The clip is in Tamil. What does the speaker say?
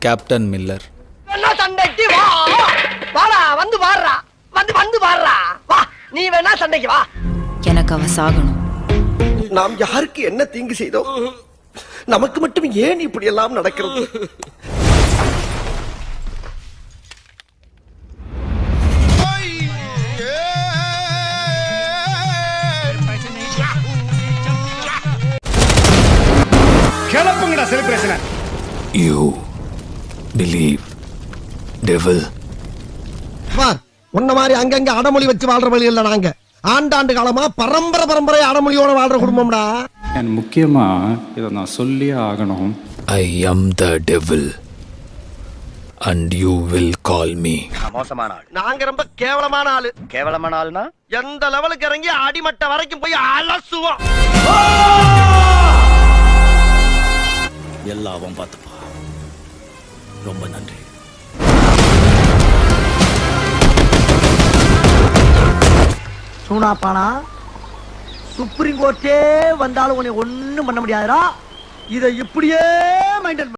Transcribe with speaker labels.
Speaker 1: Captain Miller.
Speaker 2: சண்டைக்கு வா வாடா, வந்து பாடுறா, வந்து பாடுறா, வா நீ வேணா சண்டைக்கு வா.
Speaker 3: எனக்கு அவ சாகணும்.
Speaker 4: நாம் யாருக்கு என்ன தீங்கு செய்தோம்? நமக்கு மட்டும் ஏன் இப்படி எல்லாம் நடக்கிறது?
Speaker 5: கிளப்புங்கடா செலிப்ரேஷன்.
Speaker 1: You believe devil.
Speaker 4: உன்ன மாதிரி அங்கங்க அடமொழி வச்சு வாழ்ற வழி இல்ல. நாங்க ஆண்டாண்டு காலமா பரம்பரை அடமொழியோட வாழ்ற குடும்பம்டா.
Speaker 6: முக்கியமா இதை நான் சொல்லியே ஆகணும்.
Speaker 1: I am the devil and you will call me.
Speaker 2: மோசமான ஆள்.
Speaker 4: நாங்க ரொம்ப கேவலமான ஆளு.
Speaker 2: கேவலமான ஆள்னா
Speaker 4: எந்த லெவலுக்கு இறங்கி அடிமட்ட வரைக்கும் போய் அலசுவோம்.
Speaker 1: எல்லாம் பார்த்துப்பா. ரொம்ப நன்றி.
Speaker 2: சூனாப்பானா சுப்ரீம் கோர்ட்டே வந்தாலும் உன்னை ஒண்ணும் பண்ண முடியாதுடா. இதை இப்படியே மைண்டன்